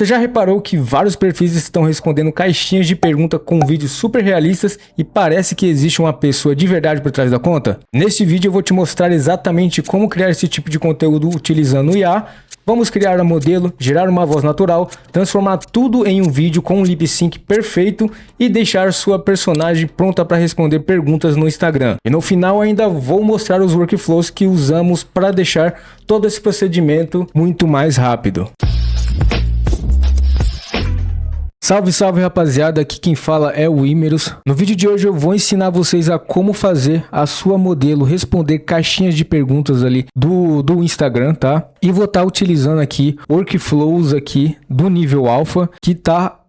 Você já reparou que vários perfis estão respondendo caixinhas de pergunta com vídeos super realistas e parece que existe uma pessoa de verdade por trás da conta? Neste vídeo eu vou te mostrar exatamente como criar esse tipo de conteúdo utilizando o IA. Vamos criar um modelo, gerar uma voz natural, transformar tudo em um vídeo com um lip sync perfeito e deixar sua personagem pronta para responder perguntas no Instagram. E no final ainda vou mostrar os workflows que usamos para deixar todo esse procedimento muito mais rápido. Salve, salve rapaziada, aqui quem fala é o Imerus. No vídeo de hoje eu vou ensinar vocês a como fazer a sua modelo responder caixinhas de perguntas ali do Instagram, tá? E vou estar utilizando aqui workflows aqui do nível alpha que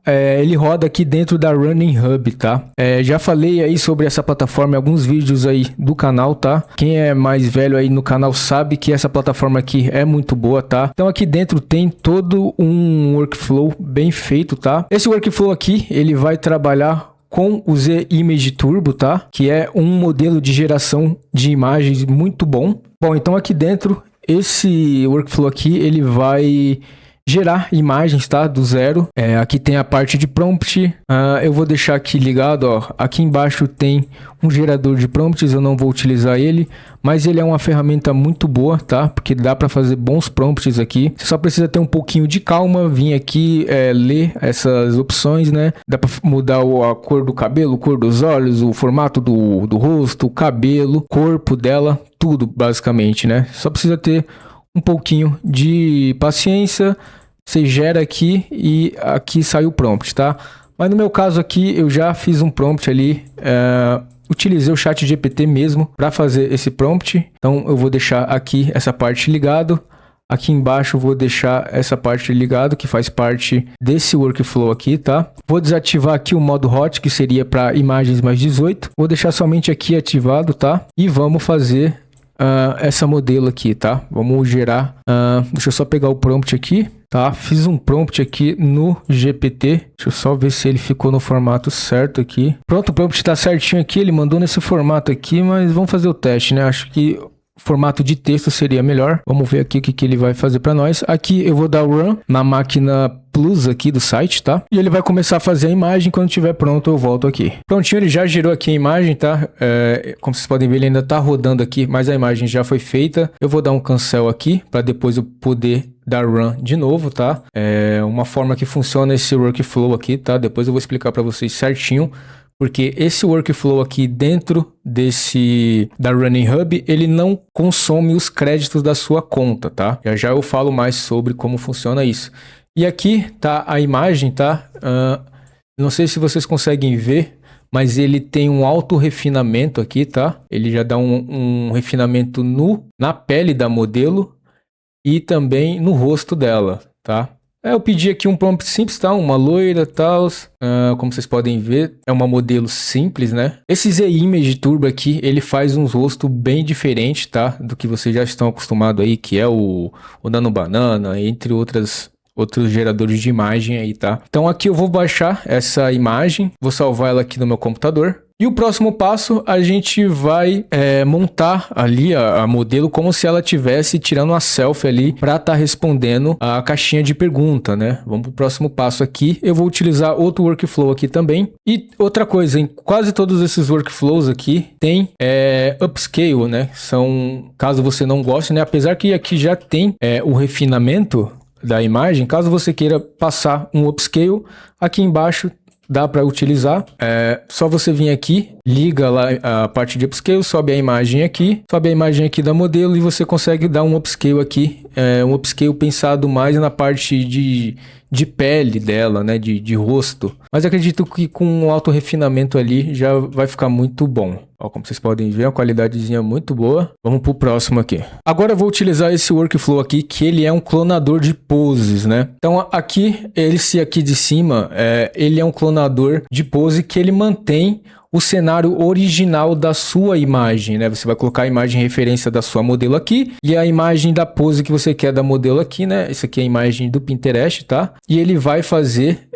ele roda aqui dentro da Running Hub, tá? Já falei aí sobre essa plataforma em alguns vídeos aí do canal, tá? Quem é mais velho aí no canal sabe que essa plataforma aqui é muito boa, tá? Então aqui dentro tem todo um workflow bem feito, tá? Esse workflow aqui, ele vai trabalhar com o Z-Image Turbo, tá? Que é um modelo de geração de imagens muito bom. Bom, então aqui dentro, esse workflow aqui, ele vai gerar imagens, tá? Do zero. Aqui tem a parte de prompt. Eu vou deixar aqui ligado, ó. Aqui embaixo tem um gerador de prompts. Eu não vou utilizar ele, mas ele é uma ferramenta muito boa, tá? Porque dá para fazer bons prompts aqui. Você só precisa ter um pouquinho de calma. Vir aqui, ler essas opções, né? Dá para mudar a cor do cabelo, cor dos olhos, o formato do rosto, o cabelo, corpo dela, tudo basicamente, né? Só precisa ter um pouquinho de paciência. Você gera aqui e aqui sai o prompt, tá? Mas no meu caso aqui eu já fiz um prompt ali, utilizei o ChatGPT mesmo para fazer esse prompt. Então eu vou deixar aqui essa parte ligado. Aqui embaixo eu vou deixar essa parte ligado, que faz parte desse workflow aqui, tá? Vou desativar aqui o modo hot, que seria para imagens mais 18. Vou deixar somente aqui ativado, tá? E vamos fazer essa modelo aqui, tá? Vamos gerar. Deixa eu só pegar o prompt aqui, tá? Fiz um prompt aqui no GPT. Deixa eu só ver se ele ficou no formato certo aqui. Pronto, o prompt tá certinho aqui. Ele mandou nesse formato aqui, mas vamos fazer o teste, né? Acho que formato de texto seria melhor. Vamos ver aqui o que ele vai fazer para nós. Aqui eu vou dar o run na máquina Plus aqui do site, tá? E ele vai começar a fazer a imagem. Quando estiver pronto eu volto aqui. Prontinho, ele já gerou aqui a imagem, tá? Como vocês podem ver, ele ainda tá rodando aqui, mas a imagem já foi feita. Eu vou dar um cancel aqui para depois eu poder dar run de novo, tá? Uma forma que funciona esse workflow aqui, tá? Depois eu vou explicar para vocês certinho. Porque esse workflow aqui dentro da Running Hub, ele não consome os créditos da sua conta, tá? Já eu falo mais sobre como funciona isso. E aqui tá a imagem, tá? Não sei se vocês conseguem ver, mas ele tem um alto refinamento aqui, tá? Ele já dá um refinamento na pele da modelo e também no rosto dela, tá? Eu pedi aqui um prompt simples, tá? Uma loira, tal. Como vocês podem ver, é uma modelo simples, né? Esse Z-Image Turbo aqui, ele faz um rosto bem diferente, tá? Do que vocês já estão acostumados aí, que é o Nano Banana, entre outros geradores de imagem aí, tá? Então aqui eu vou baixar essa imagem, vou salvar ela aqui no meu computador. E o próximo passo, a gente vai montar ali a modelo como se ela estivesse tirando uma selfie ali para estar respondendo a caixinha de pergunta, né? Vamos pro próximo passo aqui. Eu vou utilizar outro workflow aqui também. E outra coisa, em quase todos esses workflows aqui tem upscale, né? São, caso você não goste, né? Apesar que aqui já tem o refinamento da imagem, caso você queira passar um upscale, aqui embaixo dá para utilizar. Só você vir aqui, liga lá a parte de upscale, sobe a imagem aqui da modelo e você consegue dar um upscale aqui, um upscale pensado mais na parte de pele dela, né, de rosto. Mas acredito que com um alto refinamento ali já vai ficar muito bom. Ó, como vocês podem ver, uma qualidadezinha muito boa. Vamos pro próximo aqui. Agora eu vou utilizar esse workflow aqui, que ele é um clonador de poses, né? Então aqui, esse aqui de cima, ele é um clonador de pose que ele mantém o cenário original da sua imagem, né? Você vai colocar a imagem referência da sua modelo aqui e a imagem da pose que você quer da modelo aqui, né? Isso aqui é a imagem do Pinterest, tá? E ele vai fazer,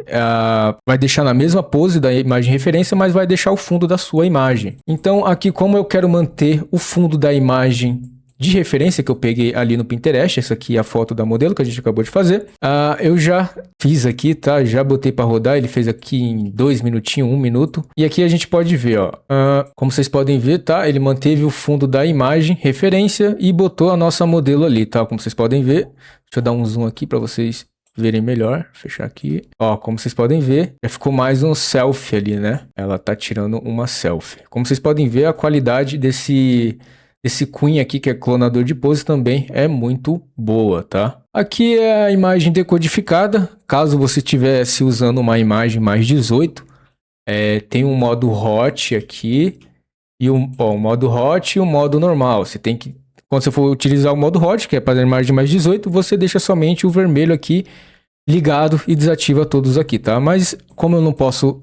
vai deixar na mesma pose da imagem referência, mas vai deixar o fundo da sua imagem. Então aqui, como eu quero manter o fundo da imagem de referência que eu peguei ali no Pinterest. Essa aqui é a foto da modelo que a gente acabou de fazer. Eu já fiz aqui, tá? Já botei para rodar. Ele fez aqui em 2 minutinhos, 1 minuto. E aqui a gente pode ver, ó. Como vocês podem ver, tá? Ele manteve o fundo da imagem, referência, e botou a nossa modelo ali, tá? Como vocês podem ver. Deixa eu dar um zoom aqui para vocês verem melhor, fechar aqui. Ó, como vocês podem ver, já ficou mais um selfie ali, né? Ela tá tirando uma selfie. Como vocês podem ver, a qualidade desse Queen aqui, que é clonador de pose, também é muito boa, tá? Aqui é a imagem decodificada. Caso você estivesse usando uma imagem mais 18, tem um modo hot aqui, e o modo hot e o modo normal. Você tem que, quando você for utilizar o modo hot, que é para a imagem mais 18, você deixa somente o vermelho aqui ligado e desativa todos aqui, tá? Mas como eu não posso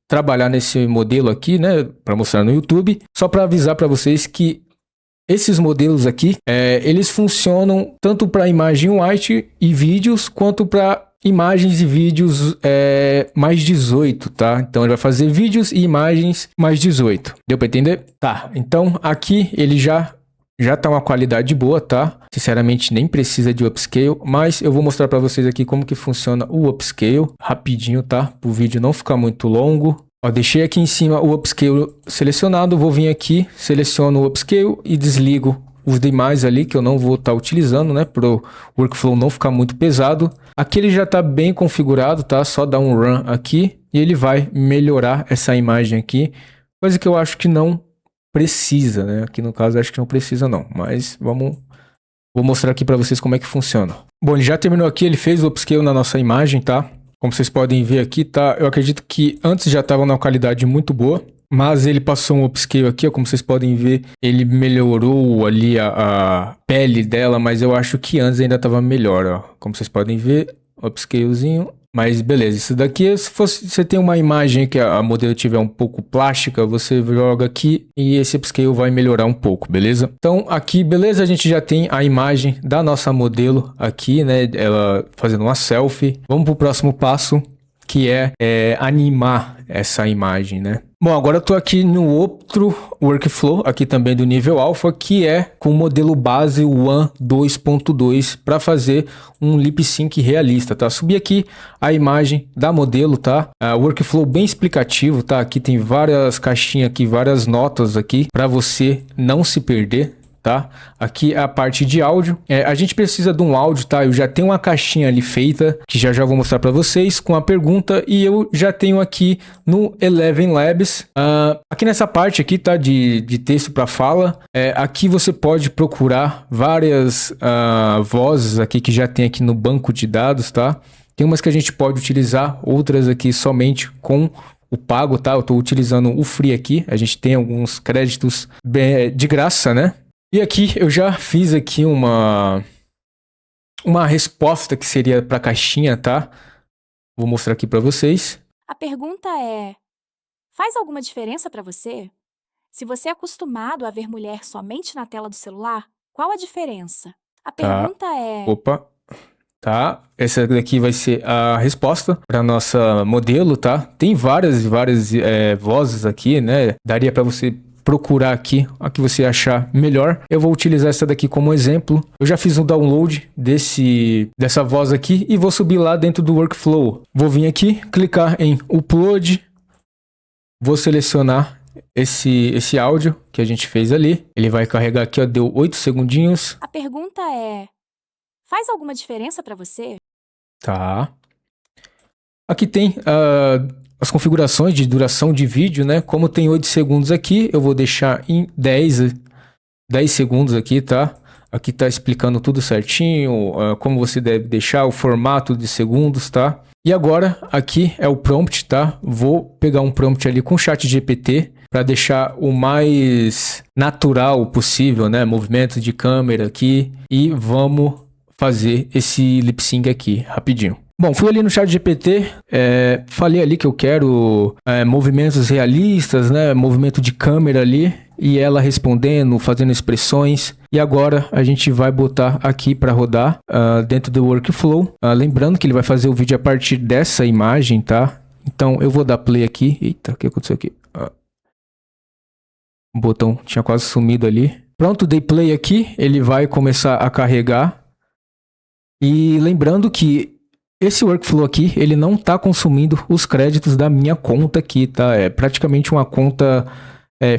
trabalhar nesse modelo aqui, né, para mostrar no YouTube, só para avisar para vocês que esses modelos aqui, eles funcionam tanto para imagem white e vídeos, quanto para imagens e vídeos mais 18, tá? Então ele vai fazer vídeos e imagens mais 18. Deu para entender? Tá, então aqui ele já tá uma qualidade boa, tá? Sinceramente nem precisa de upscale, mas eu vou mostrar para vocês aqui como que funciona o upscale, rapidinho, tá? Para o vídeo não ficar muito longo. Ó, deixei aqui em cima o upscale selecionado, vou vir aqui, seleciono o upscale e desligo os demais ali que eu não vou estar utilizando, né? Para o workflow não ficar muito pesado. Aqui ele já está bem configurado, tá? Só dar um run aqui e ele vai melhorar essa imagem aqui, coisa que eu acho que não precisa, né? Aqui no caso acho que não precisa não, mas vou mostrar aqui para vocês como é que funciona. Bom, ele já terminou aqui, ele fez o upscale na nossa imagem, tá? Como vocês podem ver aqui, tá? Eu acredito que antes já estava numa qualidade muito boa, mas ele passou um upscale aqui, ó, como vocês podem ver, ele melhorou ali a pele dela, mas eu acho que antes ainda estava melhor, ó. Como vocês podem ver, upscalezinho. Mas beleza, isso daqui, se você tem uma imagem que a modelo tiver um pouco plástica, você joga aqui e esse upscale vai melhorar um pouco, beleza? Então aqui, beleza, a gente já tem a imagem da nossa modelo aqui, né? Ela fazendo uma selfie. Vamos pro próximo passo, que é animar essa imagem, né? Bom, agora eu tô aqui no outro workflow, aqui também do nível alpha, que é com o modelo base One 2.2 para fazer um lip sync realista, tá? Subi aqui a imagem da modelo, tá? Workflow bem explicativo, tá? Aqui tem várias caixinhas aqui, várias notas aqui para você não se perder, tá? Aqui é a parte de áudio. A gente precisa de um áudio, tá? Eu já tenho uma caixinha ali feita, que já vou mostrar para vocês, com a pergunta, e eu já tenho aqui no Eleven Labs. Aqui nessa parte aqui, tá? De texto para fala. Aqui você pode procurar várias vozes aqui que já tem aqui no banco de dados, tá? Tem umas que a gente pode utilizar, outras aqui somente com o pago, tá? Eu tô utilizando o free aqui. A gente tem alguns créditos de graça, né? E aqui eu já fiz aqui uma resposta que seria para a caixinha, tá? Vou mostrar aqui para vocês. A pergunta é: faz alguma diferença para você? Se você é acostumado a ver mulher somente na tela do celular, qual a diferença? A pergunta é... Opa, tá? Essa daqui vai ser a resposta para nossa modelo, tá? Tem várias vozes aqui, né? Daria para você procurar aqui a que você achar melhor. Eu vou utilizar essa daqui como exemplo. Eu já fiz um download dessa voz aqui e vou subir lá dentro do workflow. Vou vir aqui, clicar em upload, vou selecionar esse áudio que a gente fez ali. Ele vai carregar aqui, ó, deu 8 segundinhos. A pergunta é: faz alguma diferença para você? Tá. Aqui tem as configurações de duração de vídeo, né? Como tem 8 segundos aqui, eu vou deixar em 10 segundos aqui, tá? Aqui tá explicando tudo certinho, como você deve deixar, o formato de segundos, tá? E agora, aqui é o prompt, tá? Vou pegar um prompt ali com o ChatGPT para deixar o mais natural possível, né? Movimento de câmera aqui. E vamos fazer esse lip sync aqui, rapidinho. Bom, fui ali no ChatGPT, falei ali que eu quero movimentos realistas, né? Movimento de câmera ali. E ela respondendo, fazendo expressões. E agora a gente vai botar aqui para rodar dentro do workflow. Lembrando que ele vai fazer o vídeo a partir dessa imagem, tá? Então eu vou dar play aqui. Eita, o que aconteceu aqui? O botão tinha quase sumido ali. Pronto, dei play aqui, ele vai começar a carregar. E lembrando que esse workflow aqui, ele não está consumindo os créditos da minha conta aqui, tá? É praticamente uma conta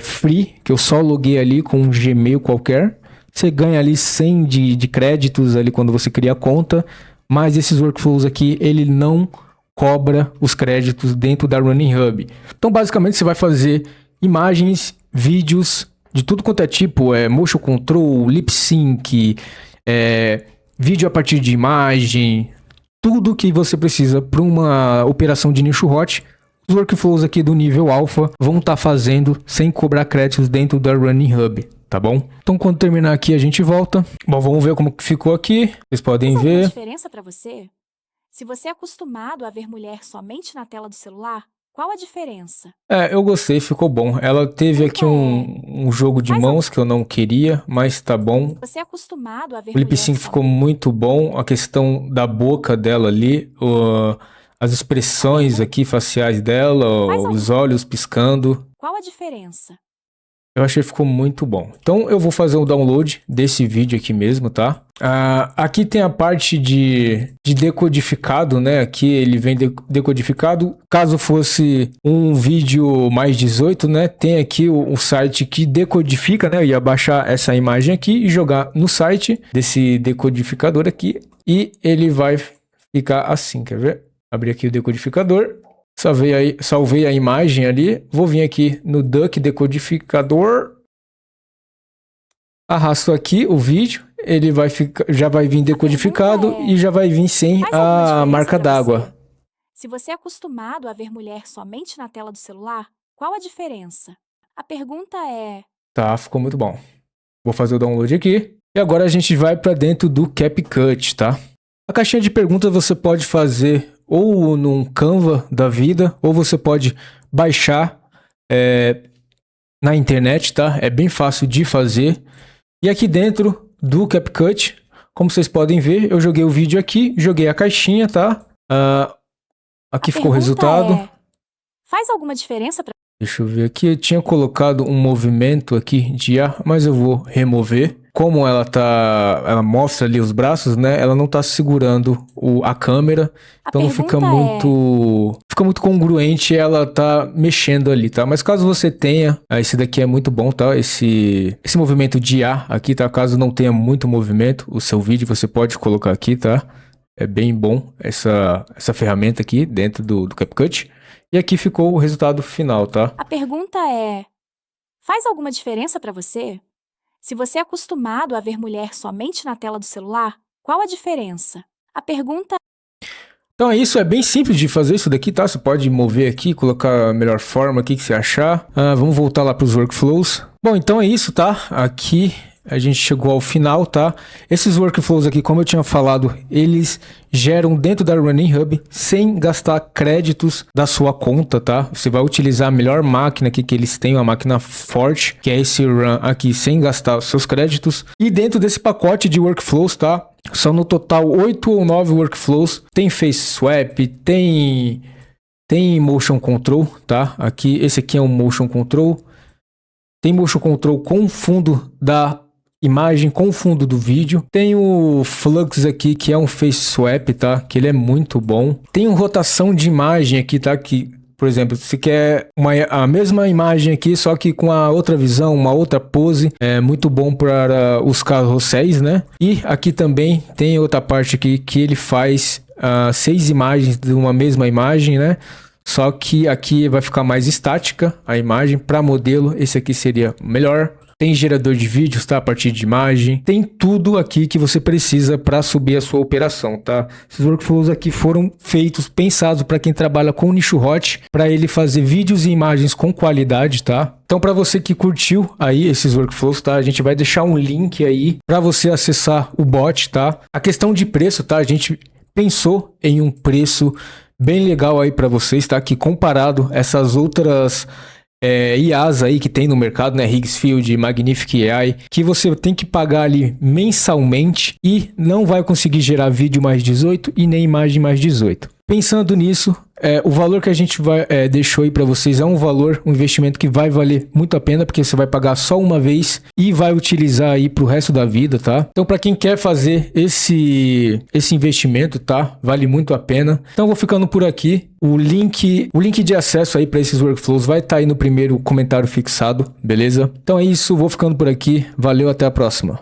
free, que eu só loguei ali com um Gmail qualquer. Você ganha ali 100 de créditos ali quando você cria a conta, mas esses workflows aqui, ele não cobra os créditos dentro da Running Hub. Então, basicamente, você vai fazer imagens, vídeos, de tudo quanto é tipo, motion control, lip sync, vídeo a partir de imagem, tudo que você precisa para uma operação de nicho hot. Os workflows aqui do nível alpha vão estar fazendo sem cobrar créditos dentro da Running Hub, tá bom? Então quando terminar aqui a gente volta. Bom, vamos ver como que ficou aqui. Vocês podem Faz ver. alguma diferença para você? Se você é acostumado a ver mulher somente na tela do celular, qual a diferença? Eu gostei, ficou bom. Ela teve aqui um jogo de mãos que eu não queria, mas tá bom. Você é acostumado a ver O lip sync ficou muito bom. A questão da boca dela ali, as expressões aqui faciais dela, os olhos piscando. Qual a diferença? Eu achei que ficou muito bom. Então eu vou fazer o download desse vídeo aqui mesmo, tá? Aqui tem a parte de decodificado, né? Aqui ele vem decodificado. Caso fosse um vídeo mais 18, né? Tem aqui o site que decodifica, né? Eu ia baixar essa imagem aqui e jogar no site desse decodificador aqui. E ele vai ficar assim, quer ver? Abrir aqui o decodificador. Salvei a imagem ali. Vou vir aqui no Duck Decodificador. Arrasto aqui o vídeo. Ele vai já vai vir decodificado e já vai vir sem a marca d'água. Se você é acostumado a ver mulher somente na tela do celular, qual a diferença? A pergunta é... Tá, ficou muito bom. Vou fazer o download aqui. E agora a gente vai para dentro do CapCut, tá? A caixinha de perguntas você pode fazer ou num Canva da vida, ou você pode baixar na internet, tá? É bem fácil de fazer. E aqui dentro do CapCut, como vocês podem ver, eu joguei o vídeo aqui, joguei a caixinha, tá? Aqui ficou o resultado. Faz alguma diferença para... Deixa eu ver aqui, eu tinha colocado um movimento aqui de IA, mas eu vou remover. Como ela mostra ali os braços, né? Ela não tá segurando a câmera, então não fica muito congruente ela tá mexendo ali, tá? Mas caso você tenha, esse daqui é muito bom, tá? Esse movimento de IA aqui, tá? Caso não tenha muito movimento, o seu vídeo você pode colocar aqui, tá? É bem bom essa ferramenta aqui dentro do CapCut. E aqui ficou o resultado final, tá? A pergunta é... Faz alguma diferença para você? Se você é acostumado a ver mulher somente na tela do celular, qual a diferença? A pergunta... Então é isso, é bem simples de fazer isso daqui, tá? Você pode mover aqui, colocar a melhor forma aqui que você achar. Vamos voltar lá para os workflows. Bom, então é isso, tá? Aqui a gente chegou ao final, tá? Esses workflows aqui, como eu tinha falado, eles geram dentro da Running Hub sem gastar créditos da sua conta, tá? Você vai utilizar a melhor máquina aqui que eles têm, uma máquina forte, que é esse Run aqui, sem gastar os seus créditos. E dentro desse pacote de workflows, tá? São no total 8 ou 9 workflows. Tem Face Swap, tem Motion Control, tá? Aqui, esse aqui é um Motion Control. Tem Motion Control com fundo da imagem, com fundo do vídeo. Tem o Flux aqui, que é um Face Swap, tá? Que ele é muito bom. Tem uma rotação de imagem aqui, tá? Que, por exemplo, se quer a mesma imagem aqui, só que com a outra visão, uma outra pose, é muito bom para os carrosséis, né? E aqui também tem outra parte aqui que ele faz 6 imagens de uma mesma imagem, né? Só que aqui vai ficar mais estática a imagem. Para modelo, esse aqui seria melhor. Tem gerador de vídeos, tá? A partir de imagem. Tem tudo aqui que você precisa para subir a sua operação, tá? Esses workflows aqui foram feitos, pensados para quem trabalha com nicho hot, para ele fazer vídeos e imagens com qualidade, tá? Então, para você que curtiu aí esses workflows, tá? A gente vai deixar um link aí para você acessar o bot, tá? A questão de preço, tá? A gente pensou em um preço bem legal aí para vocês, tá? Que comparado a essas outras IAs aí que tem no mercado, né? Higgsfield, Magnific AI, que você tem que pagar ali mensalmente e não vai conseguir gerar vídeo mais 18 e nem imagem mais 18. Pensando nisso, o valor que a gente deixou aí para vocês é um investimento que vai valer muito a pena, porque você vai pagar só uma vez e vai utilizar aí pro resto da vida, tá? Então, para quem quer fazer esse investimento, tá? Vale muito a pena. Então, eu vou ficando por aqui. O link de acesso aí para esses workflows vai estar aí no primeiro comentário fixado, beleza? Então é isso, vou ficando por aqui. Valeu, até a próxima.